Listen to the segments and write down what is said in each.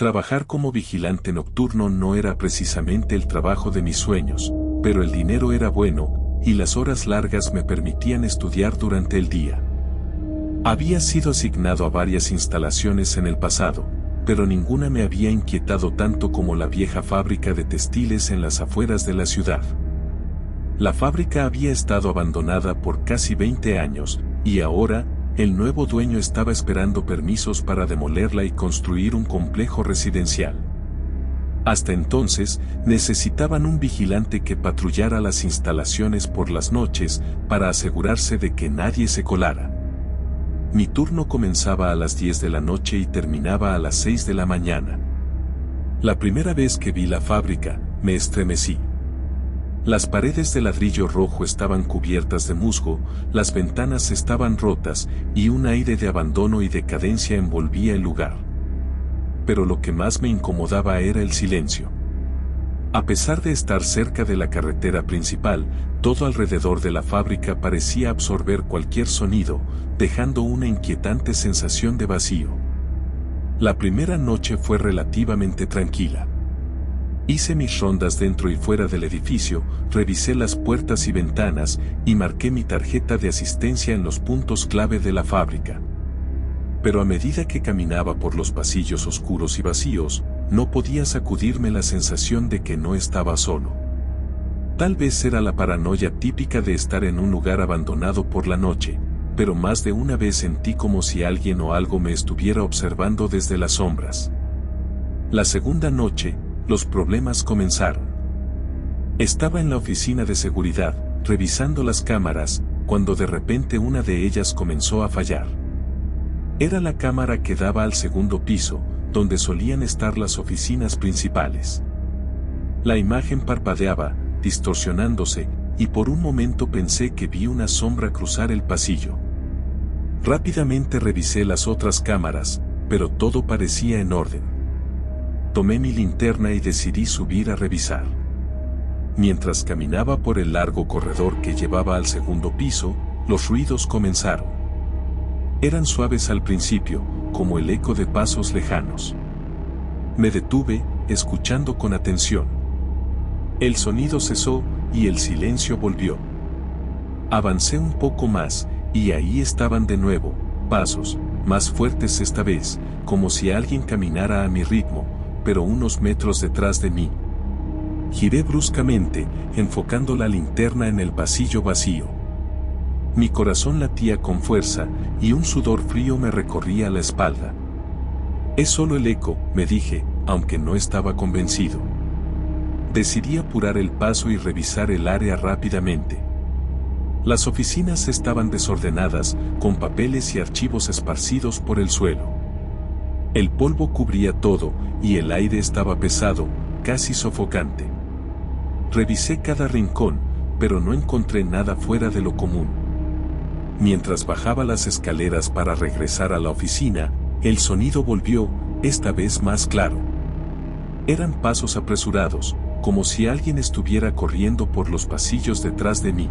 Trabajar como vigilante nocturno no era precisamente el trabajo de mis sueños, pero el dinero era bueno, y las horas largas me permitían estudiar durante el día. Había sido asignado a varias instalaciones en el pasado, pero ninguna me había inquietado tanto como la vieja fábrica de textiles en las afueras de la ciudad. La fábrica había estado abandonada por casi 20 años, y ahora, el nuevo dueño estaba esperando permisos para demolerla y construir un complejo residencial. Hasta entonces, necesitaban un vigilante que patrullara las instalaciones por las noches para asegurarse de que nadie se colara. Mi turno comenzaba a las 10 de la noche y terminaba a las 6 de la mañana. La primera vez que vi la fábrica, me estremecí. Las paredes de ladrillo rojo estaban cubiertas de musgo, las ventanas estaban rotas y un aire de abandono y decadencia envolvía el lugar. Pero lo que más me incomodaba era el silencio. A pesar de estar cerca de la carretera principal, todo alrededor de la fábrica parecía absorber cualquier sonido, dejando una inquietante sensación de vacío. La primera noche fue relativamente tranquila. Hice mis rondas dentro y fuera del edificio, revisé las puertas y ventanas, y marqué mi tarjeta de asistencia en los puntos clave de la fábrica. Pero a medida que caminaba por los pasillos oscuros y vacíos, no podía sacudirme la sensación de que no estaba solo. Tal vez era la paranoia típica de estar en un lugar abandonado por la noche, pero más de una vez sentí como si alguien o algo me estuviera observando desde las sombras. La segunda noche, los problemas comenzaron. Estaba en la oficina de seguridad, revisando las cámaras, cuando de repente una de ellas comenzó a fallar. Era la cámara que daba al segundo piso, donde solían estar las oficinas principales. La imagen parpadeaba, distorsionándose, y por un momento pensé que vi una sombra cruzar el pasillo. Rápidamente revisé las otras cámaras, pero todo parecía en orden. Tomé mi linterna y decidí subir a revisar. Mientras caminaba por el largo corredor que llevaba al segundo piso, los ruidos comenzaron. Eran suaves al principio, como el eco de pasos lejanos. Me detuve, escuchando con atención. El sonido cesó, y el silencio volvió. Avancé un poco más, y ahí estaban de nuevo, pasos, más fuertes esta vez, como si alguien caminara a mi ritmo, pero unos metros detrás de mí. Giré bruscamente, enfocando la linterna en el pasillo vacío. Mi corazón latía con fuerza, y un sudor frío me recorría la espalda. Es solo el eco, me dije, aunque no estaba convencido. Decidí apurar el paso y revisar el área rápidamente. Las oficinas estaban desordenadas, con papeles y archivos esparcidos por el suelo. El polvo cubría todo, y el aire estaba pesado, casi sofocante. Revisé cada rincón, pero no encontré nada fuera de lo común. Mientras bajaba las escaleras para regresar a la oficina, el sonido volvió, esta vez más claro. Eran pasos apresurados, como si alguien estuviera corriendo por los pasillos detrás de mí.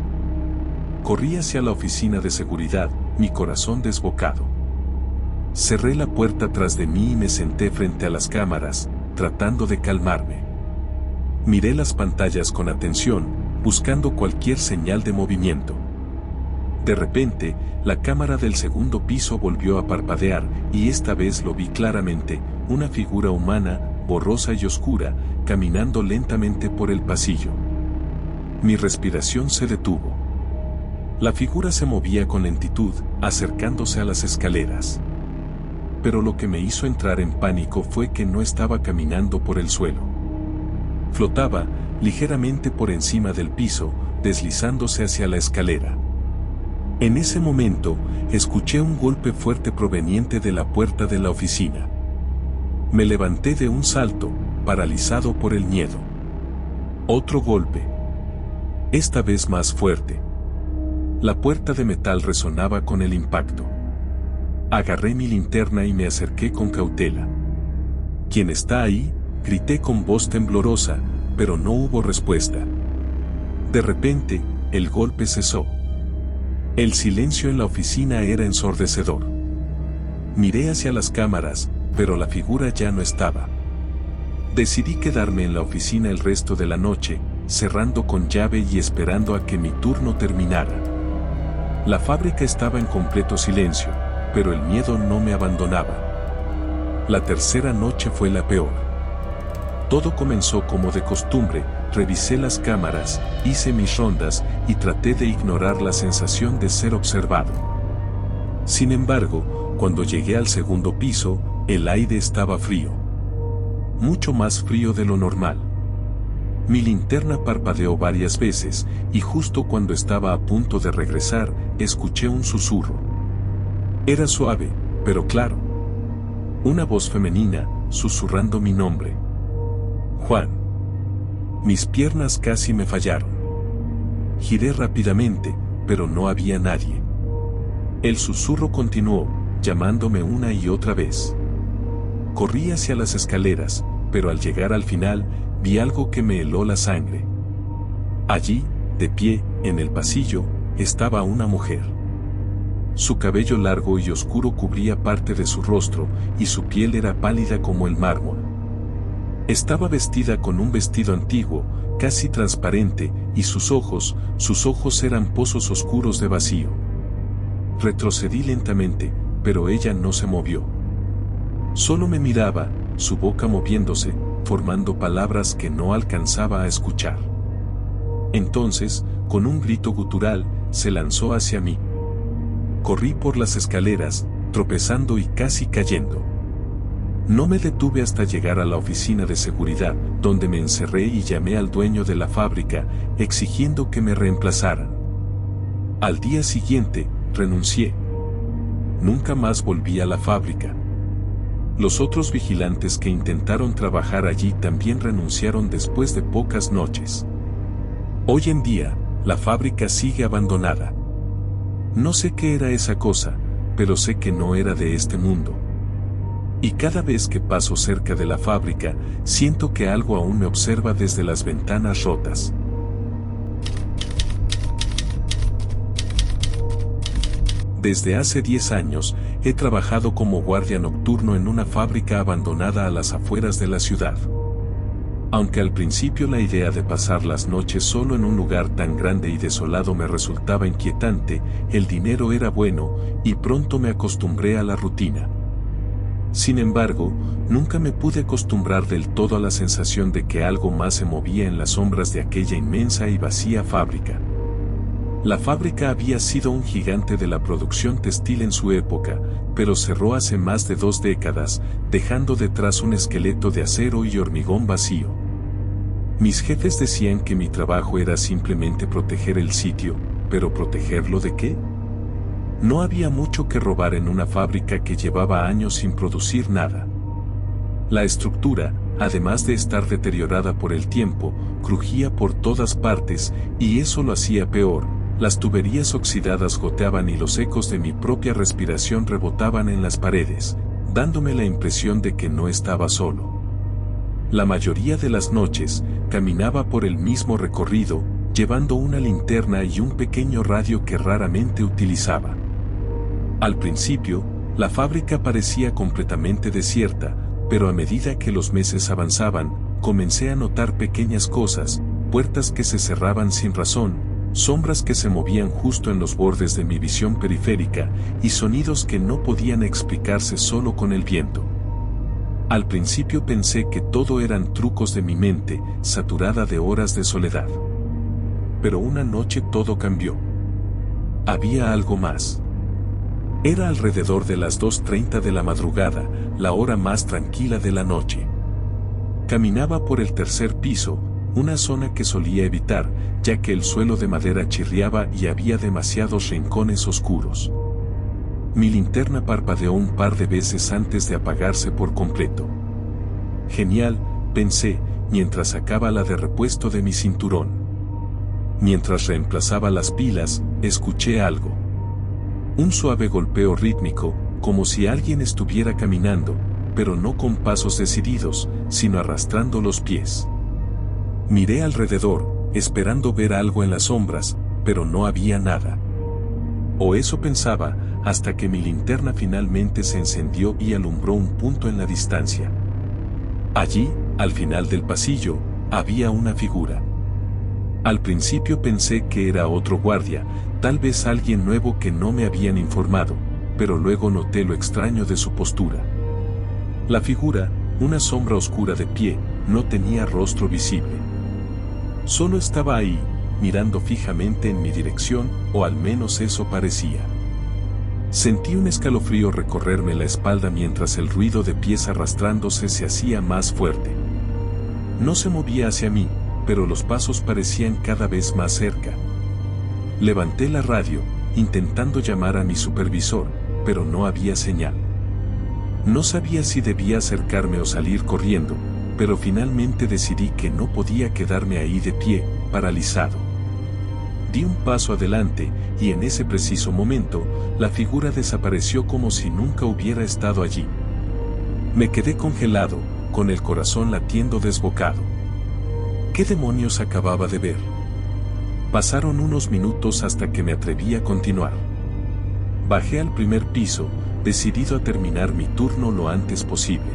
Corrí hacia la oficina de seguridad, mi corazón desbocado. Cerré la puerta tras de mí y me senté frente a las cámaras, tratando de calmarme. Miré las pantallas con atención, buscando cualquier señal de movimiento. De repente, la cámara del segundo piso volvió a parpadear, y esta vez lo vi claramente, una figura humana, borrosa y oscura, caminando lentamente por el pasillo. Mi respiración se detuvo. La figura se movía con lentitud, acercándose a las escaleras. Pero lo que me hizo entrar en pánico fue que no estaba caminando por el suelo. Flotaba, ligeramente por encima del piso, deslizándose hacia la escalera. En ese momento, escuché un golpe fuerte proveniente de la puerta de la oficina. Me levanté de un salto, paralizado por el miedo. Otro golpe. Esta vez más fuerte. La puerta de metal resonaba con el impacto. Agarré mi linterna y me acerqué con cautela. ¿Quién está ahí?, grité con voz temblorosa, pero no hubo respuesta. De repente, el golpe cesó. El silencio en la oficina era ensordecedor. Miré hacia las cámaras, pero la figura ya no estaba. Decidí quedarme en la oficina el resto de la noche, cerrando con llave y esperando a que mi turno terminara. La fábrica estaba en completo silencio, pero el miedo no me abandonaba. La tercera noche fue la peor. Todo comenzó como de costumbre, revisé las cámaras, hice mis rondas y traté de ignorar la sensación de ser observado. Sin embargo, cuando llegué al segundo piso, el aire estaba frío. Mucho más frío de lo normal. Mi linterna parpadeó varias veces, y justo cuando estaba a punto de regresar, escuché un susurro. Era suave, pero claro. Una voz femenina, susurrando mi nombre. Juan. Mis piernas casi me fallaron. Giré rápidamente, pero no había nadie. El susurro continuó, llamándome una y otra vez. Corrí hacia las escaleras, pero al llegar al final, vi algo que me heló la sangre. Allí, de pie, en el pasillo, estaba una mujer. Su cabello largo y oscuro cubría parte de su rostro, y su piel era pálida como el mármol. Estaba vestida con un vestido antiguo, casi transparente, y sus ojos eran pozos oscuros de vacío. Retrocedí lentamente, pero ella no se movió. Solo me miraba, su boca moviéndose, formando palabras que no alcanzaba a escuchar. Entonces, con un grito gutural, se lanzó hacia mí. Corrí por las escaleras, tropezando y casi cayendo. No me detuve hasta llegar a la oficina de seguridad, donde me encerré y llamé al dueño de la fábrica, exigiendo que me reemplazaran. Al día siguiente, renuncié. Nunca más volví a la fábrica. Los otros vigilantes que intentaron trabajar allí también renunciaron después de pocas noches. Hoy en día, la fábrica sigue abandonada. No sé qué era esa cosa, pero sé que no era de este mundo. Y cada vez que paso cerca de la fábrica, siento que algo aún me observa desde las ventanas rotas. Desde hace 10 años, he trabajado como guardia nocturno en una fábrica abandonada a las afueras de la ciudad. Aunque al principio la idea de pasar las noches solo en un lugar tan grande y desolado me resultaba inquietante, el dinero era bueno, y pronto me acostumbré a la rutina. Sin embargo, nunca me pude acostumbrar del todo a la sensación de que algo más se movía en las sombras de aquella inmensa y vacía fábrica. La fábrica había sido un gigante de la producción textil en su época, pero cerró hace más de 2 décadas, dejando detrás un esqueleto de acero y hormigón vacío. Mis jefes decían que mi trabajo era simplemente proteger el sitio, pero ¿protegerlo de qué? No había mucho que robar en una fábrica que llevaba años sin producir nada. La estructura, además de estar deteriorada por el tiempo, crujía por todas partes, y eso lo hacía peor. Las tuberías oxidadas goteaban y los ecos de mi propia respiración rebotaban en las paredes, dándome la impresión de que no estaba solo. La mayoría de las noches, caminaba por el mismo recorrido, llevando una linterna y un pequeño radio que raramente utilizaba. Al principio, la fábrica parecía completamente desierta, pero a medida que los meses avanzaban, comencé a notar pequeñas cosas, puertas que se cerraban sin razón, sombras que se movían justo en los bordes de mi visión periférica, y sonidos que no podían explicarse solo con el viento. Al principio pensé que todo eran trucos de mi mente, saturada de horas de soledad. Pero una noche todo cambió. Había algo más. Era alrededor de las 2:30 de la madrugada, la hora más tranquila de la noche. Caminaba por el tercer piso, una zona que solía evitar, ya que el suelo de madera chirriaba y había demasiados rincones oscuros. Mi linterna parpadeó un par de veces antes de apagarse por completo. Genial, pensé, mientras sacaba la de repuesto de mi cinturón. Mientras reemplazaba las pilas, escuché algo. Un suave golpeo rítmico, como si alguien estuviera caminando, pero no con pasos decididos, sino arrastrando los pies. Miré alrededor, esperando ver algo en las sombras, pero no había nada. O eso pensaba, hasta que mi linterna finalmente se encendió y alumbró un punto en la distancia. Allí, al final del pasillo, había una figura. Al principio pensé que era otro guardia, tal vez alguien nuevo que no me habían informado, pero luego noté lo extraño de su postura. La figura, una sombra oscura de pie, no tenía rostro visible. Solo estaba ahí, mirando fijamente en mi dirección, o al menos eso parecía. Sentí un escalofrío recorrerme la espalda mientras el ruido de pies arrastrándose se hacía más fuerte. No se movía hacia mí, pero los pasos parecían cada vez más cerca. Levanté la radio, intentando llamar a mi supervisor, pero no había señal. No sabía si debía acercarme o salir corriendo, pero finalmente decidí que no podía quedarme ahí de pie, paralizado. Di un paso adelante, y en ese preciso momento, la figura desapareció como si nunca hubiera estado allí. Me quedé congelado, con el corazón latiendo desbocado. ¿Qué demonios acababa de ver? Pasaron unos minutos hasta que me atreví a continuar. Bajé al primer piso, decidido a terminar mi turno lo antes posible.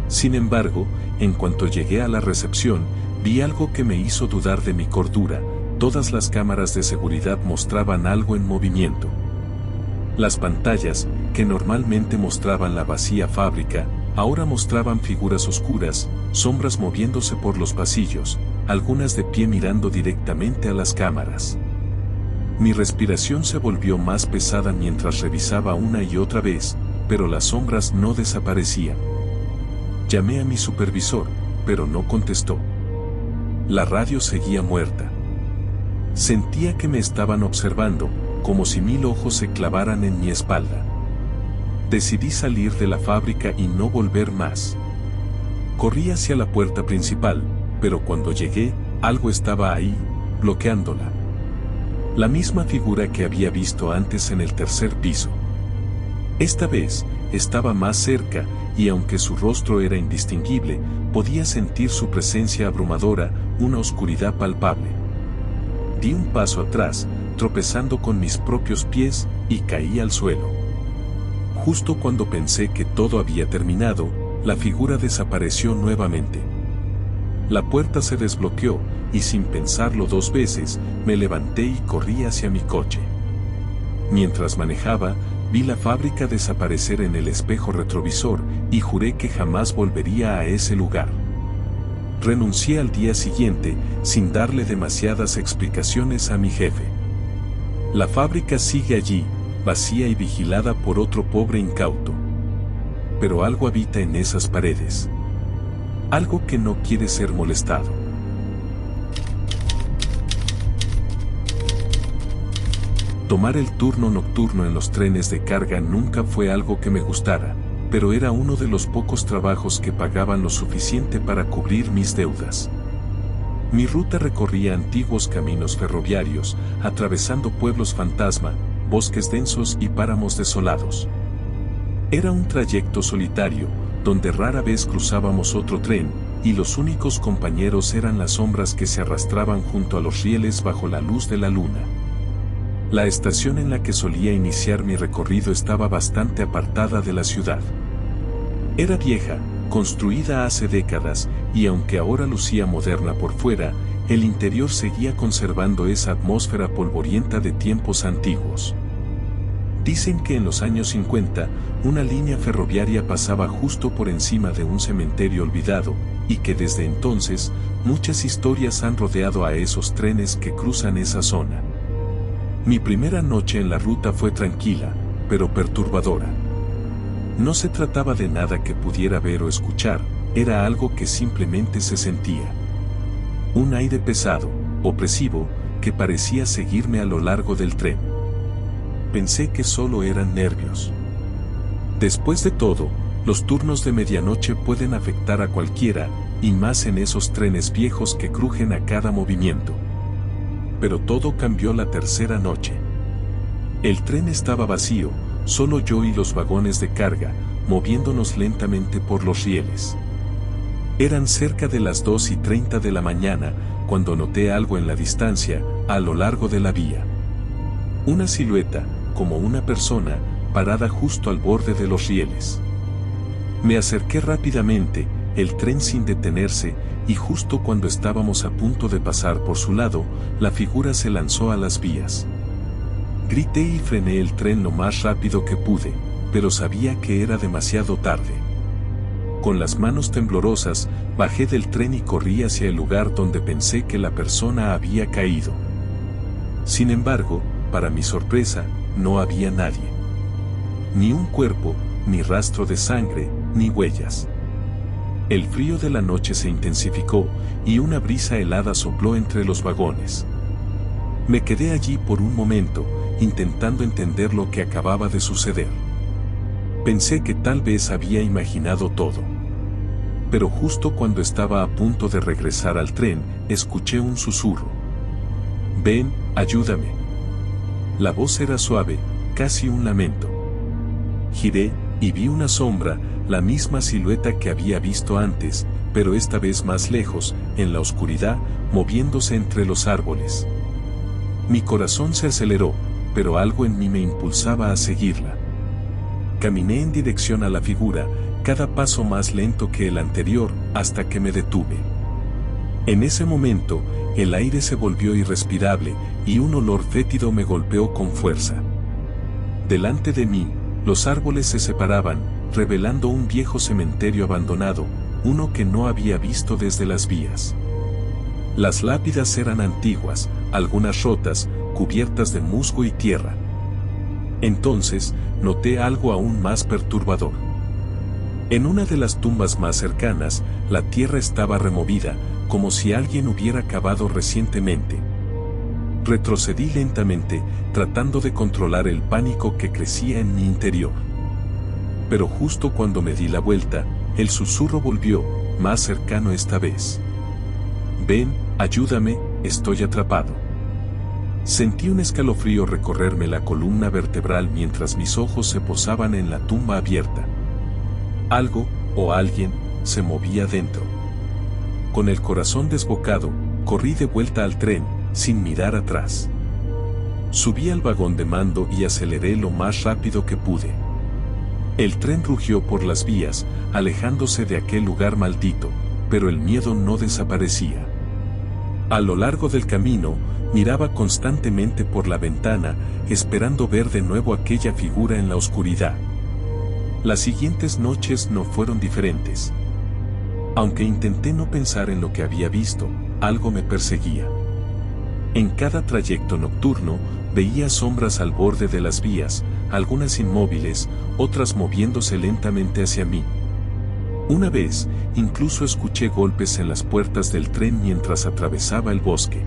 Sin embargo, en cuanto llegué a la recepción, vi algo que me hizo dudar de mi cordura. Todas las cámaras de seguridad mostraban algo en movimiento. Las pantallas, que normalmente mostraban la vacía fábrica, ahora mostraban figuras oscuras, sombras moviéndose por los pasillos, algunas de pie mirando directamente a las cámaras. Mi respiración se volvió más pesada mientras revisaba una y otra vez, pero las sombras no desaparecían. Llamé a mi supervisor, pero no contestó. La radio seguía muerta. Sentía que me estaban observando, como si 1000 ojos se clavaran en mi espalda. Decidí salir de la fábrica y no volver más. Corrí hacia la puerta principal, pero cuando llegué, algo estaba ahí, bloqueándola. La misma figura que había visto antes en el tercer piso. Esta vez, estaba más cerca, y aunque su rostro era indistinguible, podía sentir su presencia abrumadora, una oscuridad palpable. Di un paso atrás, tropezando con mis propios pies, y caí al suelo. Justo cuando pensé que todo había terminado, la figura desapareció nuevamente. La puerta se desbloqueó, y sin pensarlo 2 veces, me levanté y corrí hacia mi coche. Mientras manejaba, vi la fábrica desaparecer en el espejo retrovisor, y juré que jamás volvería a ese lugar. Renuncié al día siguiente, sin darle demasiadas explicaciones a mi jefe. La fábrica sigue allí, vacía y vigilada por otro pobre incauto. Pero algo habita en esas paredes. Algo que no quiere ser molestado. Tomar el turno nocturno en los trenes de carga nunca fue algo que me gustara, pero era uno de los pocos trabajos que pagaban lo suficiente para cubrir mis deudas. Mi ruta recorría antiguos caminos ferroviarios, atravesando pueblos fantasma, bosques densos y páramos desolados. Era un trayecto solitario, donde rara vez cruzábamos otro tren, y los únicos compañeros eran las sombras que se arrastraban junto a los rieles bajo la luz de la luna. La estación en la que solía iniciar mi recorrido estaba bastante apartada de la ciudad. Era vieja, construida hace décadas, y aunque ahora lucía moderna por fuera, el interior seguía conservando esa atmósfera polvorienta de tiempos antiguos. Dicen que en los años 50, una línea ferroviaria pasaba justo por encima de un cementerio olvidado, y que desde entonces, muchas historias han rodeado a esos trenes que cruzan esa zona. Mi primera noche en la ruta fue tranquila, pero perturbadora. No se trataba de nada que pudiera ver o escuchar, era algo que simplemente se sentía. Un aire pesado, opresivo, que parecía seguirme a lo largo del tren. Pensé que solo eran nervios. Después de todo, los turnos de medianoche pueden afectar a cualquiera, y más en esos trenes viejos que crujen a cada movimiento. Pero todo cambió la tercera noche. El tren estaba vacío, solo yo y los vagones de carga, moviéndonos lentamente por los rieles. Eran cerca de las 2:30 de la mañana, cuando noté algo en la distancia, a lo largo de la vía. Una silueta, como una persona, parada justo al borde de los rieles. Me acerqué rápidamente, el tren sin detenerse, y justo cuando estábamos a punto de pasar por su lado, la figura se lanzó a las vías. Grité y frené el tren lo más rápido que pude, pero sabía que era demasiado tarde. Con las manos temblorosas, bajé del tren y corrí hacia el lugar donde pensé que la persona había caído. Sin embargo, para mi sorpresa, no había nadie. Ni un cuerpo, ni rastro de sangre, ni huellas. El frío de la noche se intensificó, y una brisa helada sopló entre los vagones. Me quedé allí por un momento, intentando entender lo que acababa de suceder. Pensé que tal vez había imaginado todo. Pero justo cuando estaba a punto de regresar al tren, escuché un susurro. «Ven, ayúdame». La voz era suave, casi un lamento. Giré, y vi una sombra, la misma silueta que había visto antes, pero esta vez más lejos, en la oscuridad, moviéndose entre los árboles. Mi corazón se aceleró, pero algo en mí me impulsaba a seguirla. Caminé en dirección a la figura, cada paso más lento que el anterior, hasta que me detuve. En ese momento, el aire se volvió irrespirable, y un olor fétido me golpeó con fuerza. Delante de mí, los árboles se separaban, revelando un viejo cementerio abandonado, uno que no había visto desde las vías. Las lápidas eran antiguas, algunas rotas, cubiertas de musgo y tierra. Entonces, noté algo aún más perturbador. En una de las tumbas más cercanas, la tierra estaba removida, como si alguien hubiera cavado recientemente. Retrocedí lentamente, tratando de controlar el pánico que crecía en mi interior. Pero justo cuando me di la vuelta, el susurro volvió, más cercano esta vez. «Ven, ayúdame, estoy atrapado». Sentí un escalofrío recorrerme la columna vertebral mientras mis ojos se posaban en la tumba abierta. Algo, o alguien, se movía dentro. Con el corazón desbocado, corrí de vuelta al tren, sin mirar atrás. Subí al vagón de mando y aceleré lo más rápido que pude. El tren rugió por las vías, alejándose de aquel lugar maldito, pero el miedo no desaparecía. A lo largo del camino, miraba constantemente por la ventana, esperando ver de nuevo aquella figura en la oscuridad. Las siguientes noches no fueron diferentes. Aunque intenté no pensar en lo que había visto, algo me perseguía. En cada trayecto nocturno, veía sombras al borde de las vías, algunas inmóviles, otras moviéndose lentamente hacia mí. Una vez, incluso escuché golpes en las puertas del tren mientras atravesaba el bosque.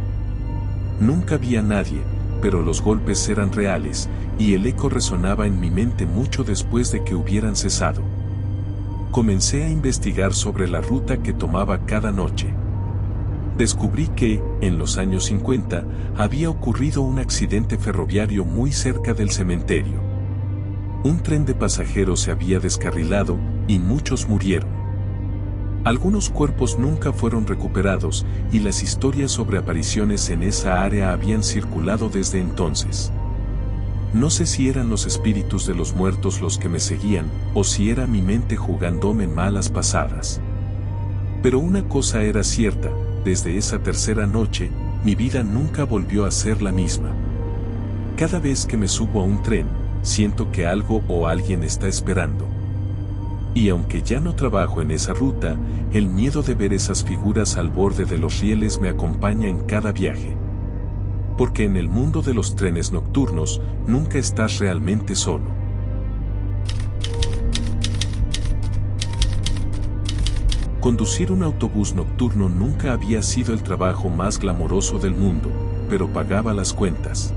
Nunca vi a nadie, pero los golpes eran reales, y el eco resonaba en mi mente mucho después de que hubieran cesado. Comencé a investigar sobre la ruta que tomaba cada noche. Descubrí que, en los años 50, había ocurrido un accidente ferroviario muy cerca del cementerio. Un tren de pasajeros se había descarrilado, y muchos murieron. Algunos cuerpos nunca fueron recuperados, y las historias sobre apariciones en esa área habían circulado desde entonces. No sé si eran los espíritus de los muertos los que me seguían, o si era mi mente jugándome malas pasadas. Pero una cosa era cierta, desde esa tercera noche, mi vida nunca volvió a ser la misma. Cada vez que me subo a un tren, siento que algo o alguien está esperando. Y aunque ya no trabajo en esa ruta, el miedo de ver esas figuras al borde de los rieles me acompaña en cada viaje. Porque en el mundo de los trenes nocturnos, nunca estás realmente solo. Conducir un autobús nocturno nunca había sido el trabajo más glamoroso del mundo, pero pagaba las cuentas.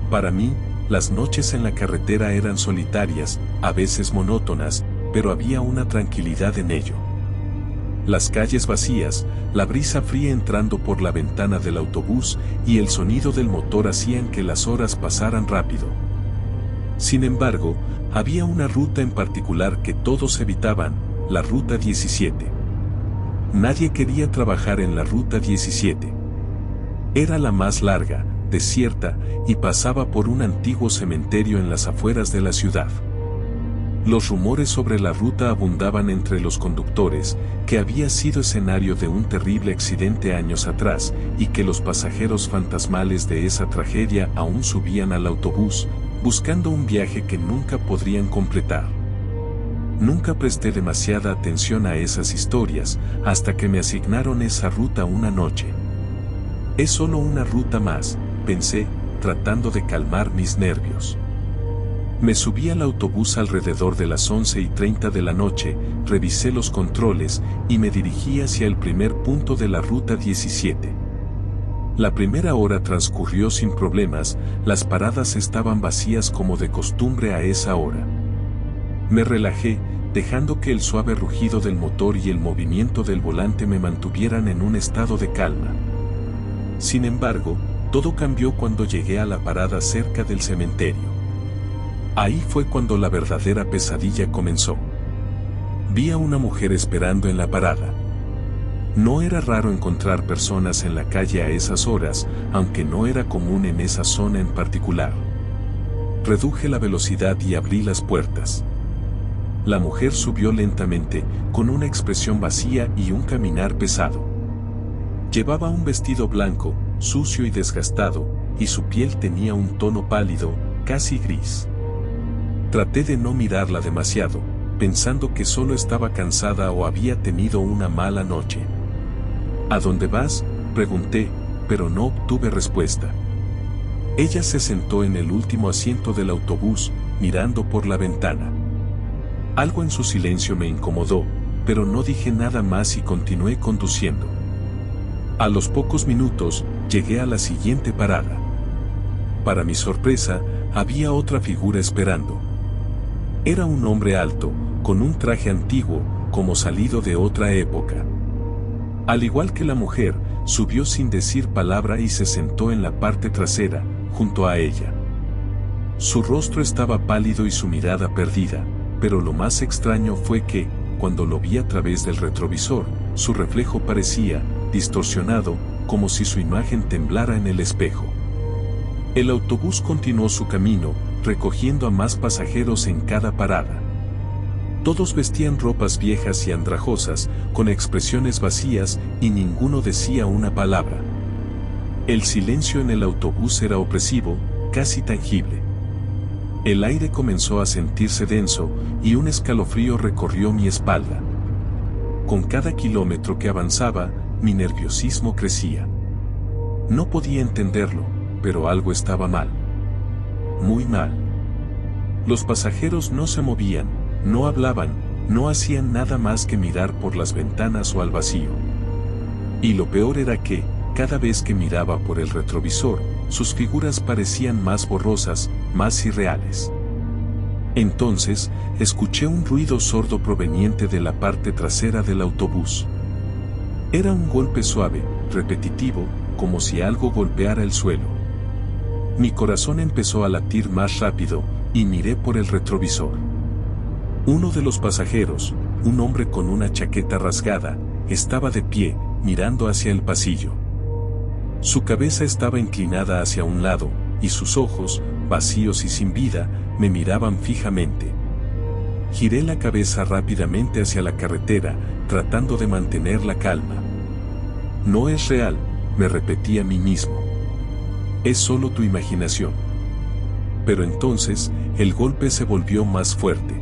Para mí, las noches en la carretera eran solitarias, a veces monótonas, pero había una tranquilidad en ello. Las calles vacías, la brisa fría entrando por la ventana del autobús y el sonido del motor hacían que las horas pasaran rápido. Sin embargo, había una ruta en particular que todos evitaban, la Ruta 17. Nadie quería trabajar en la Ruta 17. Era la más larga, desierta, y pasaba por un antiguo cementerio en las afueras de la ciudad. Los rumores sobre la ruta abundaban entre los conductores, que había sido escenario de un terrible accidente años atrás, y que los pasajeros fantasmales de esa tragedia aún subían al autobús, buscando un viaje que nunca podrían completar. Nunca presté demasiada atención a esas historias, hasta que me asignaron esa ruta una noche. Es solo una ruta más, pensé, tratando de calmar mis nervios. Me subí al autobús alrededor de las 11:30 de la noche, revisé los controles y me dirigí hacia el primer punto de la ruta 17. La primera hora transcurrió sin problemas, las paradas estaban vacías como de costumbre a esa hora. Me relajé, dejando que el suave rugido del motor y el movimiento del volante me mantuvieran en un estado de calma. Sin embargo, todo cambió cuando llegué a la parada cerca del cementerio. Ahí fue cuando la verdadera pesadilla comenzó. Vi a una mujer esperando en la parada. No era raro encontrar personas en la calle a esas horas, aunque no era común en esa zona en particular. Reduje la velocidad y abrí las puertas. La mujer subió lentamente, con una expresión vacía y un caminar pesado. Llevaba un vestido blanco, sucio y desgastado, y su piel tenía un tono pálido, casi gris. Traté de no mirarla demasiado, pensando que solo estaba cansada o había tenido una mala noche. ¿A dónde vas?, pregunté, pero no obtuve respuesta. Ella se sentó en el último asiento del autobús, mirando por la ventana. Algo en su silencio me incomodó, pero no dije nada más y continué conduciendo. A los pocos minutos, llegué a la siguiente parada. Para mi sorpresa, había otra figura esperando. Era un hombre alto, con un traje antiguo, como salido de otra época. Al igual que la mujer, subió sin decir palabra y se sentó en la parte trasera, junto a ella. Su rostro estaba pálido y su mirada perdida, pero lo más extraño fue que, cuando lo vi a través del retrovisor, su reflejo parecía distorsionado, como si su imagen temblara en el espejo. El autobús continuó su camino, recogiendo a más pasajeros en cada parada. Todos vestían ropas viejas y andrajosas, con expresiones vacías, y ninguno decía una palabra. El silencio en el autobús era opresivo, casi tangible. El aire comenzó a sentirse denso, y un escalofrío recorrió mi espalda. Con cada kilómetro que avanzaba, mi nerviosismo crecía. No podía entenderlo, pero algo estaba mal. Muy mal. Los pasajeros no se movían, no hablaban, no hacían nada más que mirar por las ventanas o al vacío. Y lo peor era que, cada vez que miraba por el retrovisor, sus figuras parecían más borrosas, más irreales. Entonces, escuché un ruido sordo proveniente de la parte trasera del autobús. Era un golpe suave, repetitivo, como si algo golpeara el suelo. Mi corazón empezó a latir más rápido, y miré por el retrovisor. Uno de los pasajeros, un hombre con una chaqueta rasgada, estaba de pie, mirando hacia el pasillo. Su cabeza estaba inclinada hacia un lado, y sus ojos, vacíos y sin vida, me miraban fijamente. Giré la cabeza rápidamente hacia la carretera, tratando de mantener la calma. No es real, me repetí a mí mismo. Es solo tu imaginación. Pero entonces, el golpe se volvió más fuerte.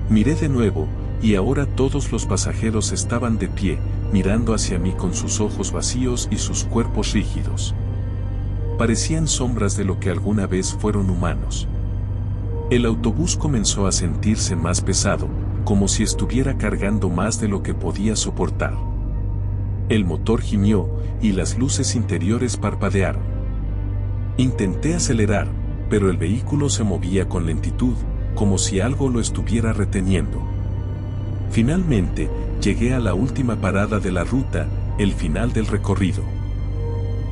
Miré de nuevo, y ahora todos los pasajeros estaban de pie, mirando hacia mí con sus ojos vacíos y sus cuerpos rígidos. Parecían sombras de lo que alguna vez fueron humanos. El autobús comenzó a sentirse más pesado, como si estuviera cargando más de lo que podía soportar. El motor gimió, y las luces interiores parpadearon. Intenté acelerar, pero el vehículo se movía con lentitud, como si algo lo estuviera reteniendo. Finalmente, llegué a la última parada de la ruta, el final del recorrido.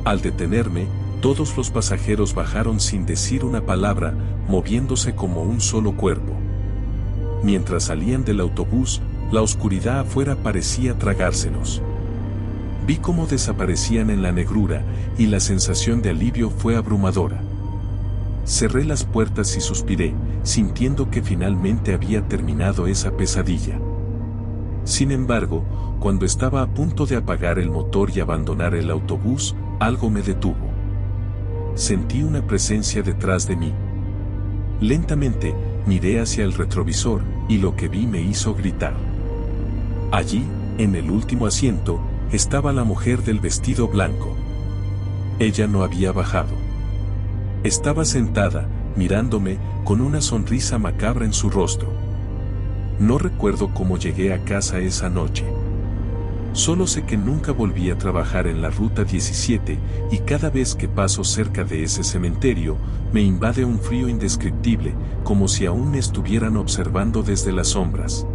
Al detenerme, todos los pasajeros bajaron sin decir una palabra, moviéndose como un solo cuerpo. Mientras salían del autobús, la oscuridad afuera parecía tragárselos. Vi cómo desaparecían en la negrura, y la sensación de alivio fue abrumadora. Cerré las puertas y suspiré, sintiendo que finalmente había terminado esa pesadilla. Sin embargo, cuando estaba a punto de apagar el motor y abandonar el autobús, algo me detuvo. Sentí una presencia detrás de mí. Lentamente, miré hacia el retrovisor, y lo que vi me hizo gritar. Allí, en el último asiento, estaba la mujer del vestido blanco. Ella no había bajado. Estaba sentada, mirándome, con una sonrisa macabra en su rostro. No recuerdo cómo llegué a casa esa noche. Solo sé que nunca volví a trabajar en la Ruta 17 y cada vez que paso cerca de ese cementerio, me invade un frío indescriptible, como si aún me estuvieran observando desde las sombras.